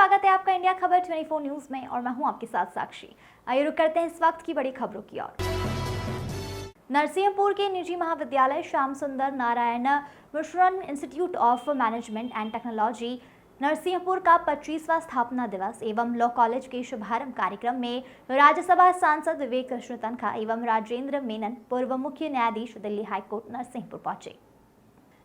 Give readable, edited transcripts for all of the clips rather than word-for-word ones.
स्वागत है आपका इंडिया खबर 24 न्यूज में और मैं हूं आपके साथ साक्षी। आइए रुक करते हैं इस वक्त की बड़ी खबरों की ओर। नरसिंहपुर के निजी महाविद्यालय श्याम सुंदर नारायण मिश्रण institute of management and technology Narsinghpur का 25वां स्थापना दिवस एवं लॉ कॉलेज के शुभारंभ कार्यक्रम में राज्यसभा सांसद विवेक कृष्ण तनखा एवं राजेंद्र मेनन पूर्व मुख्य न्यायाधीश दिल्ली हाईकोर्ट नरसिंहपुर पहुंचे।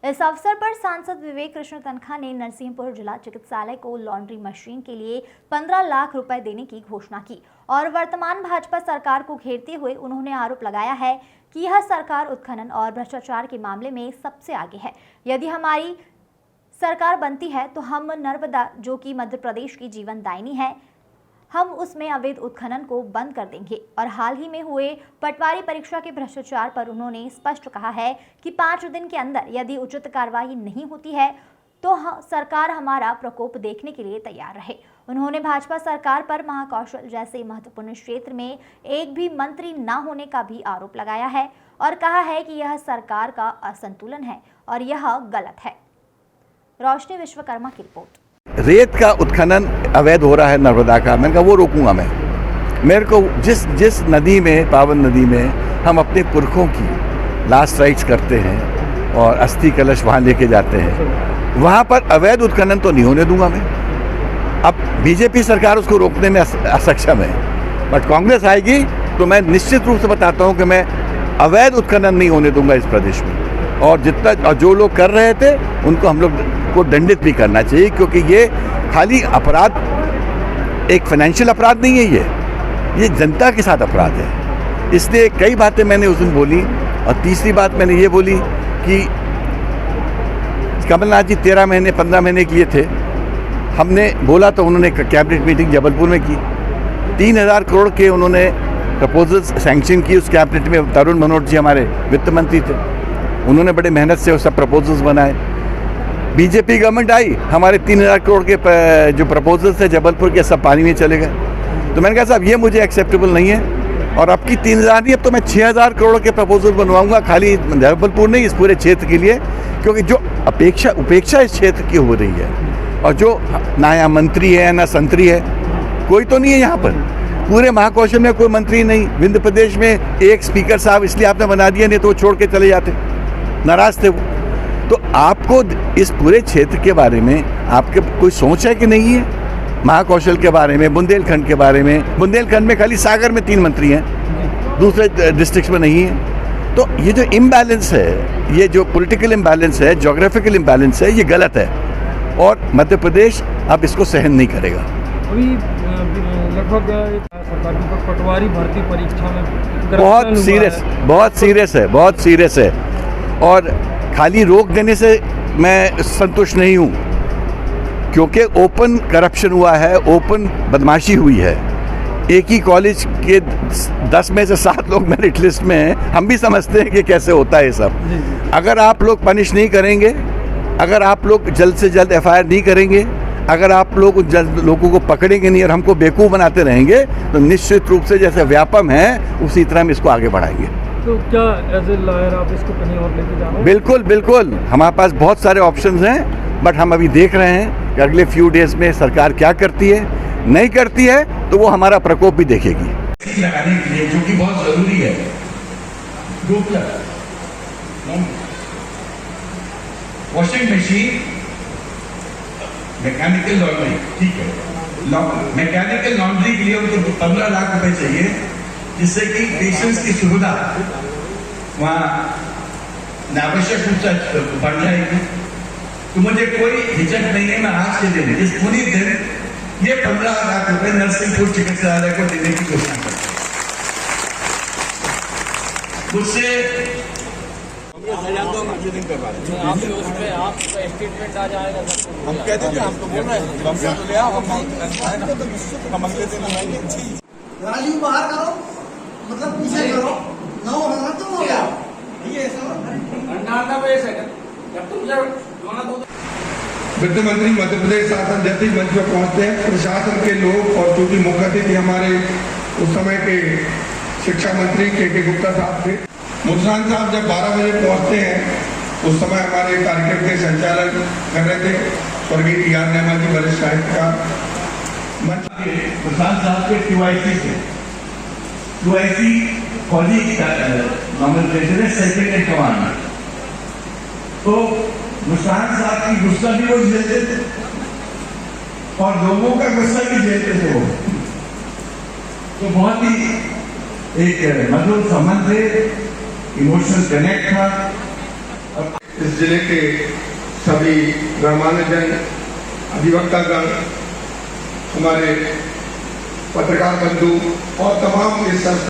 इस अवसर पर सांसद विवेक कृष्ण तनखा ने नरसिंहपुर जिला चिकित्सालय को लॉन्ड्री मशीन के लिए 15 लाख रुपए देने की घोषणा की और वर्तमान भाजपा सरकार को घेरते हुए उन्होंने आरोप लगाया है कि यह सरकार उत्खनन और भ्रष्टाचार के मामले में सबसे आगे है। यदि हमारी सरकार बनती है तो हम नर्मदा, जो कि मध्य प्रदेश की जीवनदायिनी है, हम उसमें अवैध उत्खनन को बंद कर देंगे। और हाल ही में हुए पटवारी परीक्षा के भ्रष्टाचार पर उन्होंने स्पष्ट कहा है कि 5 दिन के अंदर यदि उचित कार्रवाई नहीं होती है तो सरकार हमारा प्रकोप देखने के लिए तैयार रहे। उन्होंने भाजपा सरकार पर महाकौशल जैसे महत्वपूर्ण क्षेत्र में एक भी मंत्री न होने का भी आरोप लगाया है और कहा है कि यह सरकार का असंतुलन है और यह गलत है। रोशनी विश्वकर्मा की रिपोर्ट। रेत का उत्खनन अवैध हो रहा है नर्मदा का, मैंने कहा वो रोकूंगा मैं। मेरे को जिस नदी में, पावन नदी में हम अपने पुरखों की लास्ट राइट्स करते हैं और अस्थि कलश वहाँ लेके जाते हैं, वहाँ पर अवैध उत्खनन तो नहीं होने दूंगा मैं। अब बीजेपी सरकार उसको रोकने में असक्षम है, बट कांग्रेस आएगी तो मैं निश्चित रूप से बताता हूँ कि मैं अवैध उत्खनन नहीं होने दूंगा इस प्रदेश में। और जो लोग कर रहे थे उनको हम लोग को दंडित भी करना चाहिए, क्योंकि ये खाली अपराध एक फाइनेंशियल अपराध नहीं है, ये जनता के साथ अपराध है। इसलिए कई बातें मैंने उस दिन बोली और तीसरी बात मैंने ये बोली कि कमलनाथ जी 13 महीने 15 महीने किए थे, हमने बोला तो उन्होंने कैबिनेट मीटिंग जबलपुर में की, 3000 करोड़ के उन्होंने प्रपोजल्स सैंक्शन की उस कैबिनेट में। तरुण मनोहर जी हमारे वित्त मंत्री थे, उन्होंने बड़े मेहनत से वो सब प्रपोजल्स बनाए। बीजेपी गवर्नमेंट आई, हमारे 3000 करोड़ के जो प्रपोजल्स थे जबलपुर के सब पानी में चले गए। तो मैंने कहा साहब ये मुझे एक्सेप्टेबल नहीं है और अब की 3000 नहीं, अब तो मैं 6000 करोड़ के प्रपोजल बनवाऊंगा, खाली जबलपुर नहीं इस पूरे क्षेत्र के लिए, क्योंकि जो उपेक्षा इस क्षेत्र की हो रही है और जो ना यहाँ मंत्री है ना संतरी है, कोई तो नहीं है यहाँ पर। पूरे महाकौशल में कोई मंत्री नहीं, विंध्य प्रदेश में एक स्पीकर साहब इसलिए आपने बना दिया, नहीं तो वो छोड़ के चले जाते, नाराज थे वो। तो आपको इस पूरे क्षेत्र के बारे में आपके कोई सोच है कि नहीं है? महाकौशल के बारे में, बुंदेलखंड के बारे में, बुंदेलखंड में खाली सागर में 3 मंत्री हैं, दूसरे डिस्ट्रिक्ट्स में नहीं है। तो ये जो इम्बैलेंस है, ये जो पॉलिटिकल इम्बैलेंस है, ज्योग्राफिकल इम्बैलेंस है, ये गलत है और मध्य प्रदेश अब इसको सहन नहीं करेगा। अभी लगभग सरकार की पटवारी भर्ती परीक्षा में बहुत सीरियस है और खाली रोक देने से मैं संतुष्ट नहीं हूँ, क्योंकि ओपन करप्शन हुआ है, ओपन बदमाशी हुई है। एक ही कॉलेज के 10 में से 7 लोग मेरिट लिस्ट में हैं। हम भी समझते हैं कि कैसे होता है ये सब। अगर आप लोग पनिश नहीं करेंगे, अगर आप लोग जल्द से जल्द FIR नहीं करेंगे, अगर आप लोग लोगों को पकड़ेंगे नहीं और हमको बेवकूफ़ बनाते रहेंगे, तो निश्चित रूप से जैसे व्यापम है उसी तरह हम इसको आगे बढ़ाएंगे। तो क्या एज ए लॉयर आप इसको कहीं और लेके जाओगे? बिल्कुल, हमारे पास बहुत सारे ऑप्शंस हैं, बट हम अभी देख रहे हैं कि अगले फ्यू डेज में सरकार क्या करती है, नहीं करती है तो वो हमारा प्रकोप भी देखेगी। लगाने के लिए जो कि बहुत जरूरी है, 2 वॉशिंग मशीन, मैकेनिकल लॉन्ड्री, ठीक है, मैकेनिकल लॉन्ड्री के लिए उनको 15 लाख रुपए चाहिए, जिससे कि पेशेंट्स की सुविधा वहाँ आवश्यक रूप से बढ़ जाएगी। तो मुझे कोई हिचक नहीं है, मैं आज के दिन इस पूरी दिन ये 15 लाख रुपए नरसिंहपुर चिकित्सालय को देने की घोषणा करता हूँ। मुझसे आप स्टेटमेंट आ जाएगा, हम कहते थे, हम तो बोल रहे हैं, हम ले आओ, हम अगले दिन आएंगे। राजू बाहर करो, मतलब पीछे करो, ना होना तो हो गया। ये ऐसा वित्त मंत्री मध्य प्रदेश शासन जैसे ही मंच पर पहुंचते हैं, प्रशासन के लोग और चूंकि मुख्य अतिथि हमारे उस समय के शिक्षा मंत्री के गुप्ता साहब थे, मुस्कान साहब जब 12 बजे पहुंचते हैं, उस समय हमारे कार्यक्रम के संचालन कर रहे थे स्वर्गीय TR नेमा जी, वरिष्ठ साहित्यकार, प्रशांत साहब के QIC से QIC फौजी नॉमिनेशन है सेकंड इन कमांड में। तो मुस्तान साहब की गुस्सा भी वो झेलते थे और लोगों का गुस्सा भी झेलते थे वो। तो बहुत ही एक मधुर संबंध थे, इमोशनल कनेक्ट था। इस जिले के सभी ग्रामान्यजन, अधिवक्तागण, हमारे पत्रकार बंधु और तमाम इस संस्था